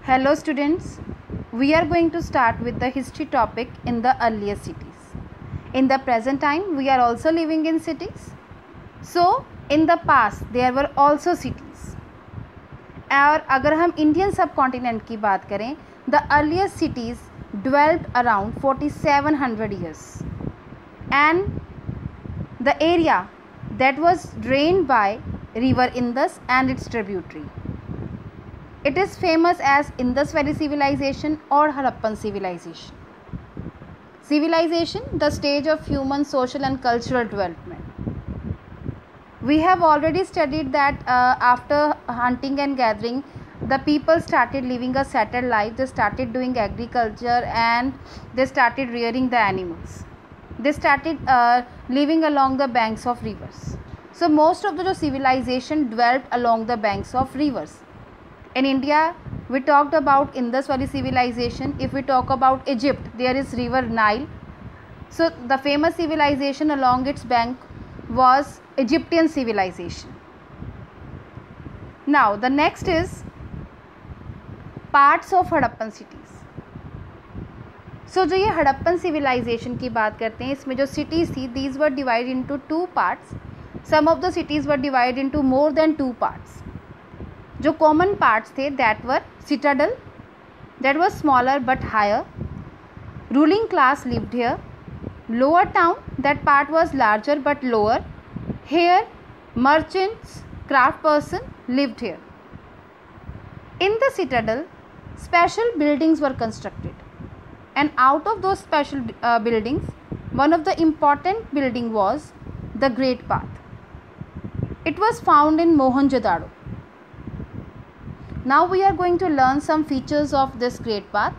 Hello students, we are going to start with the history topic in the earlier cities. In the present time, we are also living in cities. So, in the past, there were also cities. और अगर हम Indian सब continent की बात करें, the earliest cities dwelt around 4700 years. And the area that was drained by river Indus and its tributary. It is famous as Indus Valley Civilization or Harappan Civilization. Civilization, the stage of human social and cultural development. We have already studied that after hunting and gathering, the people started living a settled life. They started doing agriculture and they started rearing the animals. They started living along the banks of rivers. So most of the civilization dwelt along the banks of rivers. In India, we talked about Indus Valley Civilization. If we talk about Egypt, there is river Nile. So the famous civilization along its bank was Egyptian civilization. Now the next is parts of Harappan cities. So जो ये Harappan civilization की बात करते हैं, इसमें जो cities थी, these were divided into two parts. Some of the cities were divided into more than two parts. जो common parts थे, that were citadel, that was smaller but higher. Ruling class lived here. Lower town, that part was larger but lower. Here, merchants, craft person lived here. In the citadel, special buildings were constructed. And out of those special buildings, one of the important building was the Great Path. It was found in Mohenjo-daro. Now we are going to learn some features of this Great Path.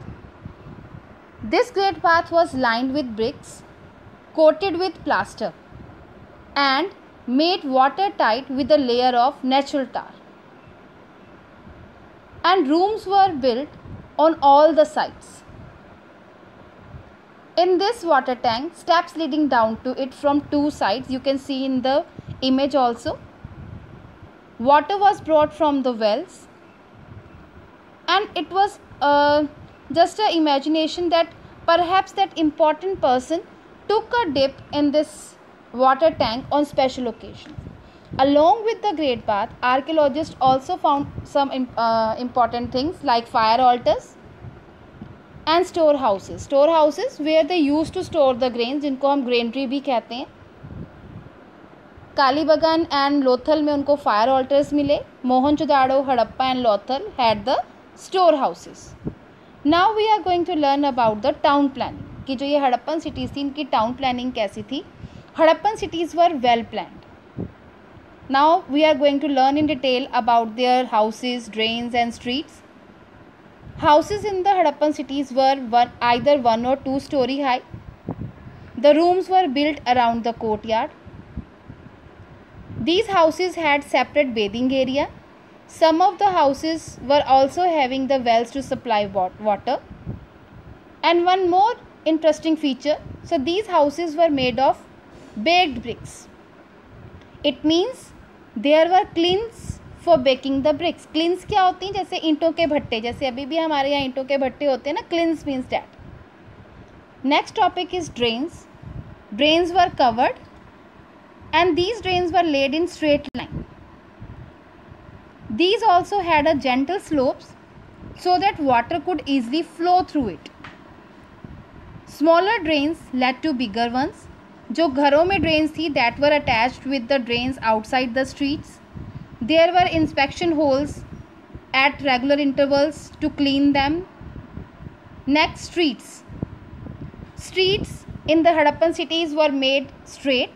This Great Path was lined with bricks, coated with plaster, and made watertight with a layer of natural tar. And rooms were built on all the sides. In this water tank, steps leading down to it from two sides, you can see in the image also. Water was brought from the wells, and it was just an imagination that perhaps that important person took a dip in this water tank on special occasions. Along with the Great Path, archaeologists also found some important things like fire altars and storehouses. Storehouses where they used to store the grains, जिनको हम granary भी कहते हैं. कालीबगान and Lothal में उनको fire altars मिले. Mohenjodaro, Harappa and Lothal had the storehouses. Now we are going to learn about the town planning. कि जो ये हड़प्पन cities थी, इनकी town planning कैसी थी. Harappan cities were well planned. Now we are going to learn in detail about their houses, drains and streets. Houses in the Harappan cities were either 1 or 2 story high. The rooms were built around the courtyard. These houses had separate bathing area. Some of the houses were also having the wells to supply water. And one more interesting feature, so these houses were made of baked bricks. It means there were kilns for baking the bricks. Kilns क्या होती हैं? जैसे ईंटों के भट्टे, जैसे अभी भी हमारे यहाँ ईंटों के भट्टे होते हैं ना, kilns means that. Next topic is drains. Drains were covered and these drains were laid in straight line. These also had a gentle slopes so that water could easily flow through it. Smaller drains led to bigger ones. जो घरों में drains थी, that were attached with the drains outside the streets. There were inspection holes at regular intervals to clean them. Next, streets. Streets in the Harappan cities were made straight,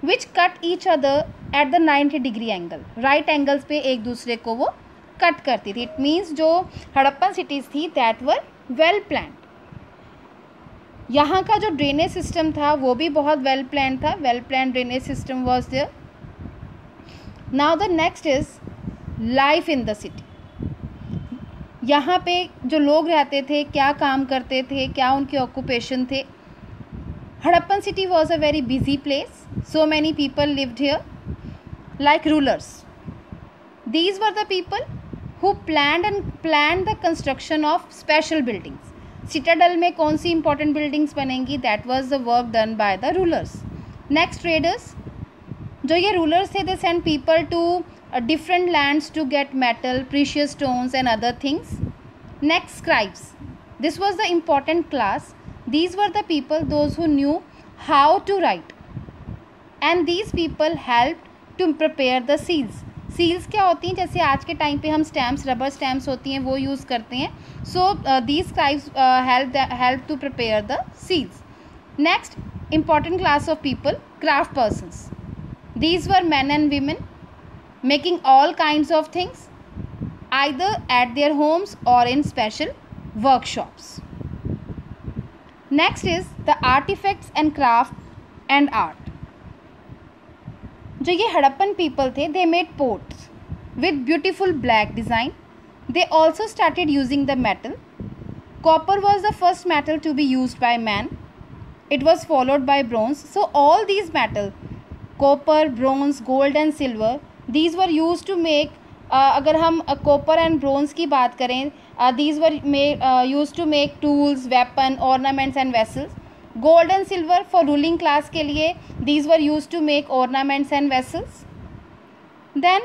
which cut each other at the 90-degree angle. Right angles पे एक दूसरे को वो cut करती थी. It means जो Harappan cities थी, that were well planned. यहाँ का जो ड्रेनेज सिस्टम था वो भी बहुत वेल प्लान था. Well plan drainage system was there. Now the next is life in the city. यहाँ पे जो लोग रहते थे, क्या काम करते थे, क्या उनके ऑक्यूपेशन थे. Harappan city was a very busy place. So many people lived here. like rulers. These were the people who planned the construction of special buildings. Citadel में कौन सी important buildings बनेंगी? That was the work done by the rulers. Next, traders. जो ये rulers थे, they sent people to different lands to get metal, precious stones and other things. Next, scribes. This was the important class. These were the people, those who knew how to write, and these people helped to prepare the seals. Seals क्या होती हैं? जैसे आज के time पे हम stamps, rubber stamps होती हैं, वो यूज़ करते हैं. So these scribes help to prepare the seals. Next important class of people, craft persons. These were men and women making all kinds of things either at their homes or in special workshops. Next is the artifacts and craft and art. जो ये Harappan people थे, they made pots with beautiful black design. They also started using the metal. Copper was the first metal to be used by man. It was followed by bronze. So all these metal, copper, bronze, gold and silver, these were used to make, अगर हम copper and bronze की बात करें, these were used to make tools, weapon, ornaments and vessels. Gold and silver for ruling class के लिए, these were used to make ornaments and vessels. Then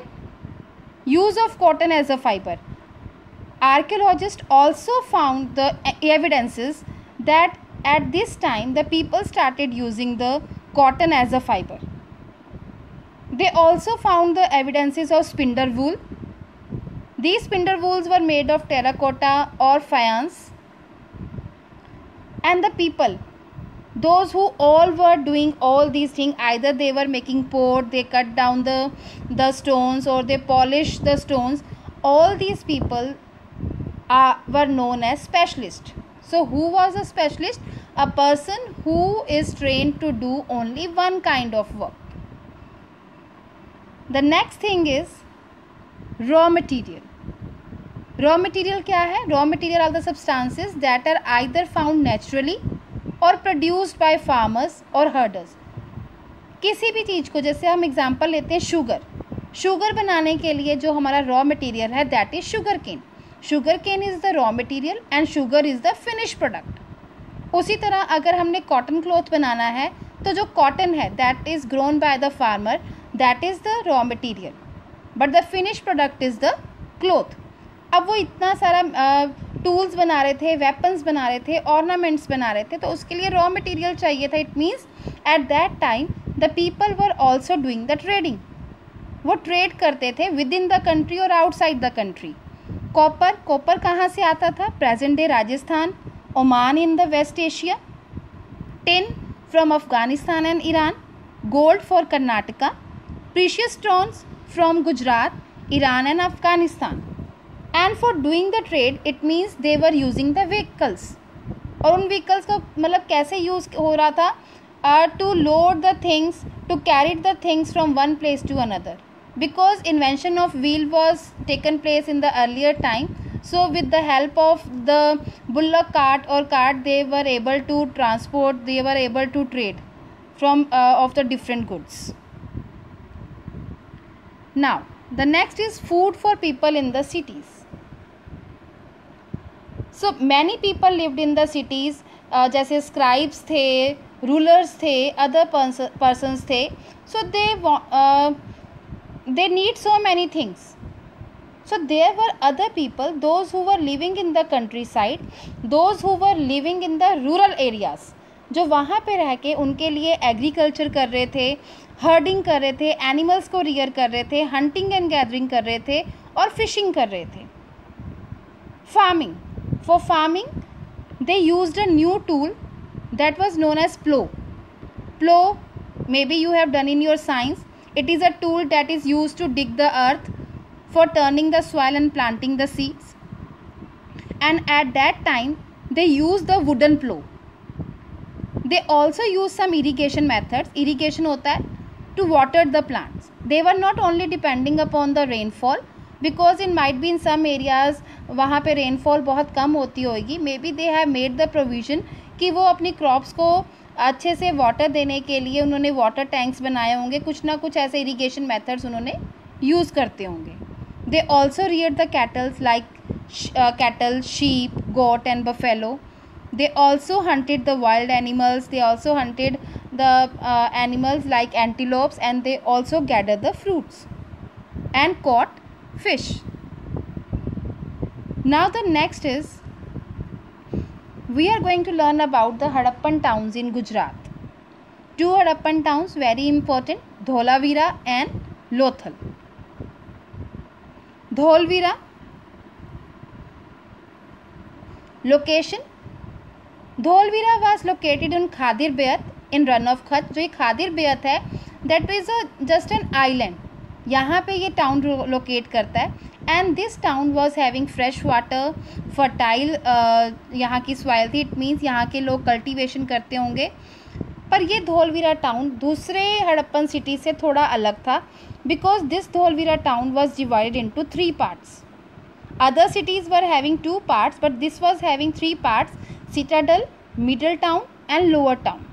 use of cotton as a fiber. Archaeologists also found the evidences that at this time the people started using the cotton as a fiber. They also found the evidences of spindle wool. These spindle wools were made of terracotta or faience. And the people, those who all were doing all these things, either they were making pot, they cut down the stones, or they polished the stones, all these people were known as specialists. So who was a specialist? A person who is trained to do only one kind of work. The next thing is raw material. Raw material क्या है? Raw material are the substances that are either found naturally or produced by farmers or herders. किसी भी चीज़ को, जैसे हम example लेते हैं sugar बनाने के लिए जो हमारा रॉ मटेरियल है, that is sugar cane. Sugar cane is the raw material and sugar is the finish product. उसी तरह अगर हमने कॉटन क्लॉथ बनाना है, तो जो कॉटन है that is grown by the farmer, that is the raw material, but the finish product is the cloth. अब वो इतना सारा टूल्स बना रहे थे, वेपन्स बना रहे थे, ऑर्नामेंट्स बना रहे थे, तो उसके लिए रॉ मटेरियल चाहिए था. It means at that time the people were also doing the trading. वो ट्रेड करते थे विद इन द कंट्री और आउटसाइड द कंट्री. कॉपर कहाँ से आता था? Present day Rajasthan, Oman in the West Asia. Tin from Afghanistan and Iran. Gold for Karnataka. Precious stones from Gujarat, Iran and Afghanistan. And for doing the trade it means they were using the vehicles. और उन vehicles का मतलब कैसे use हो रहा था? To load the things, to carry the things from one place to another. Because invention of wheel was taken place in the earlier time, so with the help of the bullock cart or cart, they were able to transport, they were able to trade from of the different goods. Now the next is food for people in the cities. So many people lived in the cities. जैसे scribes थे, rulers थे, other persons थे. So they need so many things. So there were other people, those who were living in the countryside, those who were living in the rural areas, जो वहाँ पे रह के उनके लिए एग्रीकल्चर कर रहे थे, हर्डिंग कर रहे थे, एनिमल्स को रियर कर रहे थे, हंटिंग एंड गैदरिंग कर रहे थे और फिशिंग कर रहे थे. Farming. For farming they used a new tool that was known as plow. Plow, maybe you have done in your science. It is a tool that is used to dig the earth for turning the soil and planting the seeds. And at that time, they used the wooden plow. They also used some irrigation methods. Irrigation होता है to water the plants. They were not only depending upon the rainfall, because it might be in some areas वहाँ पे rainfall बहुत कम होती होगी. Maybe they have made the provision कि वो अपनी crops को अच्छे से वाटर देने के लिए उन्होंने वाटर टैंक्स बनाए होंगे, कुछ ना कुछ ऐसे इरिगेशन मेथड्स उन्होंने यूज़ करते होंगे. They also reared the cattle like cattle, sheep, goat and buffalo. They also hunted the wild animals. They also hunted the animals like antelopes, and they also gathered the fruits and caught fish. Now the next is, we are going to learn about the Harappan towns in Gujarat. Two Harappan towns very important, Dholavira and Lothal. Dholvira location, Dholvira was located in Khadir Bayat in run of Kutch. जो ये खादिर बेयत है, that is just an island. यहाँ पे ये town locate करता है. And this town was having fresh water, fertile यहाँ की सॉइल थी. इट मीन्स यहाँ के लोग कल्टीवेशन करते होंगे. पर ये धोलवीरा टाउन दूसरे हड़प्पन सिटी से थोड़ा अलग था, because this Dholavira town was divided into 3 parts. Other cities were having 2 parts, but this was having 3 parts: Citadel, Middle Town and Lower Town.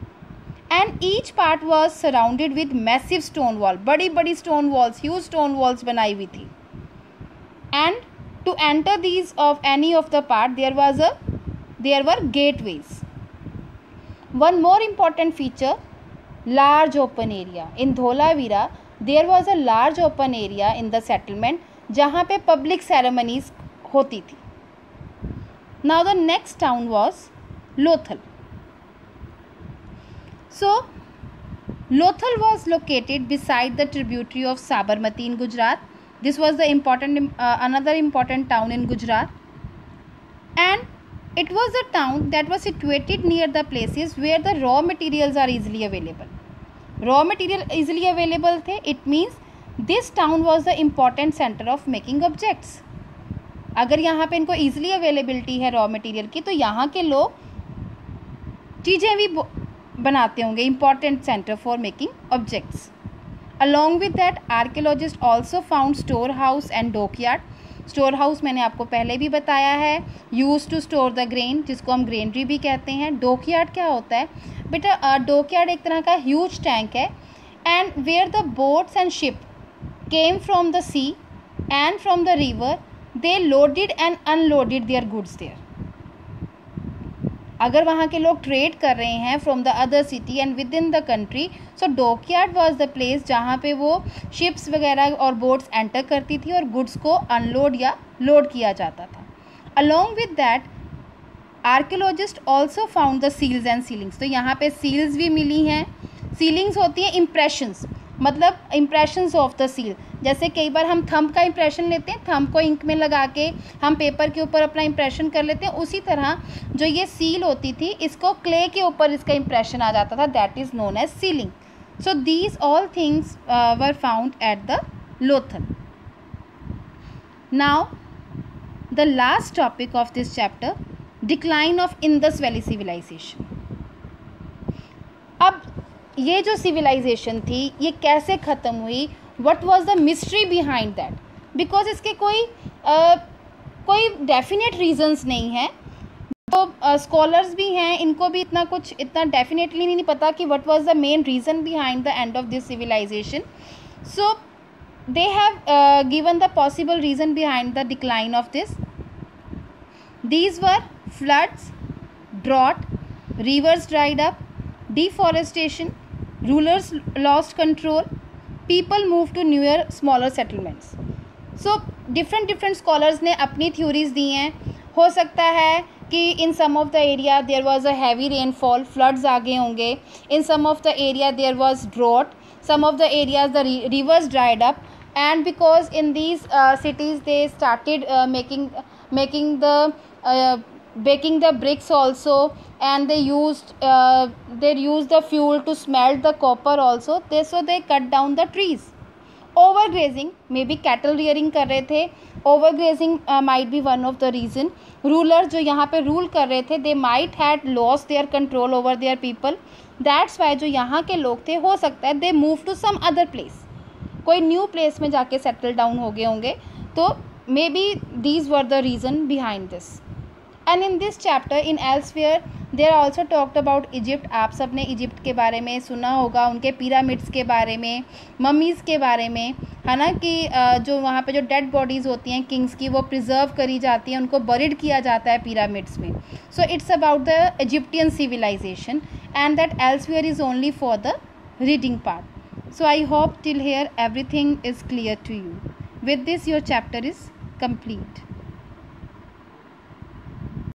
And each part was surrounded with massive stone wall. बड़ी बड़ी stone walls, huge stone walls बनाई हुई थी. And to enter these of any of the part, there were gateways. One more important feature, large open area. In Dholavira, there was a large open area in the settlement जहाँ पे public ceremonies होती थी. Now the next town was Lothal. So Lothal was located beside the tributary of Sabarmati in Gujarat. This was the important another important town in Gujarat, and it was a town that was situated near the places where the raw materials are easily available. Raw material easily available थे, it means this town was the important centre of making objects. अगर यहाँ पे इनको easily availability है raw material की, तो यहाँ के लोग चीज़ें भी बनाते होंगे. Important centre for making objects. Along with that archaeologist also found store house and dockyard. Store house मैंने आपको पहले भी बताया है, use to store the grain, जिसको हम ग्रेनरी भी कहते हैं. डॉकयार्ड क्या होता है बेटा? डॉकयार्ड एक तरह का ह्यूज टैंक है, and where the boats and ship came from the sea and from the river, they loaded and unloaded their goods there. अगर वहाँ के लोग ट्रेड कर रहे हैं from the other city and with in the country, so dockyard was the place जहाँ पे वो शिप्स वगैरह और बोट्स एंटर करती थी और गुड्स को अनलोड या लोड किया जाता था. Along with that archaeologist also found the seals and sealings. तो यहाँ पे सील्स भी मिली हैं. सीलिंग्स होती हैं इम्प्रेशंस, मतलब इम्प्रेशंस ऑफ द सील. जैसे कई बार हम थंब का इम्प्रेशन लेते हैं, थंब को इंक में लगा के हम पेपर के ऊपर अपना इम्प्रेशन कर लेते हैं, उसी तरह जो ये सील होती थी, इसको क्ले के ऊपर इसका इम्प्रेशन आ जाता था. That is known as sealing. So these all things were found at the Lothal. Now the last topic of this chapter, decline of Indus valley civilisation. अब ये जो सिविलाइजेशन थी ये कैसे ख़त्म हुई, what was the mystery behind that? Because इसके कोई डेफिनेट रीजंस नहीं है. तो स्कॉलर्स भी हैं, इनको भी इतना डेफिनेटली नहीं पता कि what was the main reason behind the end of this civilisation. So they have given the possible reason behind the decline of this. These were floods, drought, rivers dried up, deforestation, rulers lost control, people moved to newer smaller settlements. So different scholars ने अपनी theories दी हैं. हो सकता है कि in some of the area there was a heavy rainfall, floods आ गए होंगे. In some of the area there was drought. Some of the areas the rivers dried up, and because in these cities they started making the baking the bricks also, and they used the fuel to smelt the copper also. So they cut down the trees. Overgrazing, maybe cattle rearing कर रहे थे. Overgrazing might be one of the reason. Rulers जो यहाँ पे rule कर रहे थे, they might had lost their control over their people. That's why जो यहाँ के लोग थे, हो सकता है they moved to some other place. कोई new place में जाके settle down हो गए होंगे. तो maybe these were the reason behind this. And in this chapter, in elsewhere, there also talked about Egypt. आप सब ने इजिप्ट के बारे में सुना होगा, उनके पिरामिड्स के बारे में, मम्मीज़ के बारे में, है ना, कि जो वहाँ पे जो डेड बॉडीज़ होती हैं किंग्स की, वो प्रिजर्व करी जाती हैं, उनको बरिड किया जाता है पिरामिड्स में. So it's about the Egyptian civilisation and that elsewhere is only for the reading part. So I hope till here everything is clear to you. With this your chapter is complete.